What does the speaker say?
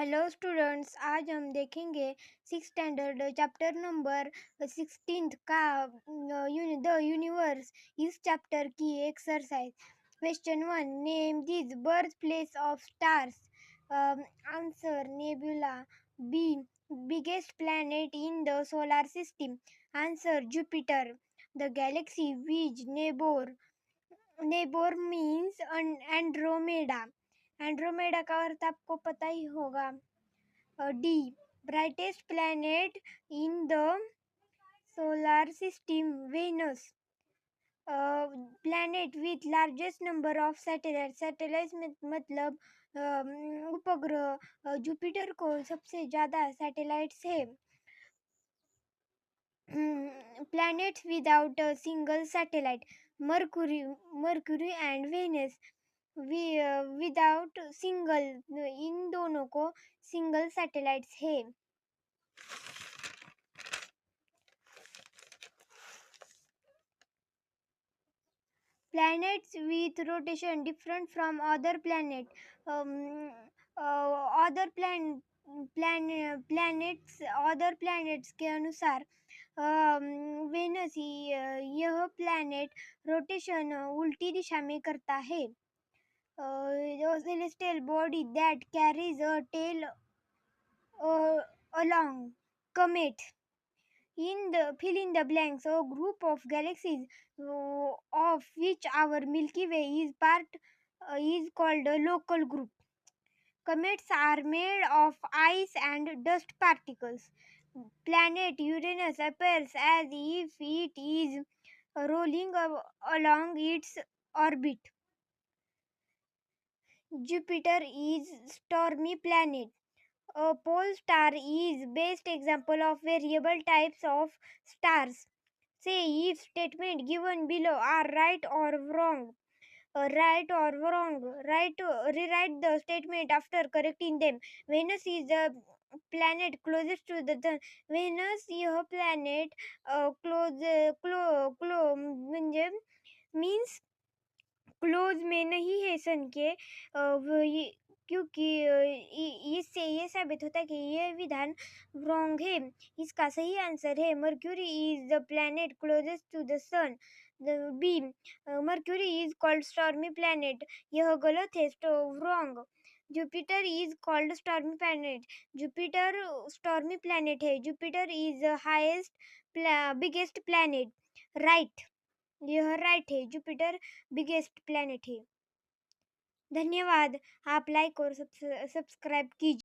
Hello students, आज हम देखेंगे सिक्स स्टैंडर्ड चैप्टर नंबर 16 का द यूनिवर्स इस चैप्टर की exercise. Question 1, name this birth place of stars. Answer nebula. B, biggest planet in the solar system. Answer Jupiter. The galaxy which neighbour means Andromeda. Andromeda का अर्थ आपको पता ही होगा। D, brightest planet in the solar system Venus. Planet with largest number of satellite. Satellite मतलब उपग्रह। Jupiter को सबसे ज़्यादा सैटेलाइट्स है। Planets without a single satellite. Mercury and Venus without single, इन दोनों को सिंगल सैटेलाइट्स है। Planets with rotation different from other planet. Other planets के अनुसार वेनस यह प्लैनेट रोटेशन उल्टी दिशा में करता है। Celestial body that carries a tail along. Comet. Fill in the blanks. A group of galaxies of which our Milky Way is part is called a local group. Comets are made of ice and dust particles. Planet Uranus appears as if it is rolling along its orbit. Jupiter is stormy planet. A pole star is best example of variable types of stars. Say if statement given below are right or wrong. Right or wrong. Rewrite the statement after correcting them. Venus is the planet closest to the sun. Venus यह planet म्हणजे means close में नहीं है सन के। क्योंकि इससे ये साबित होता है कि ये विधान रॉन्ग है। इसका सही आंसर है Mercury is the planet closest to the sun. B, Mercury is called stormy planet. यह गलत है, wrong. Jupiter is called stormy planet. Jupiter stormy planet है। Jupiter is the highest biggest planet. Right, यह right है। Jupiter biggest planet है। धन्यवाद। आप like और सब्सक्राइब कीजिए।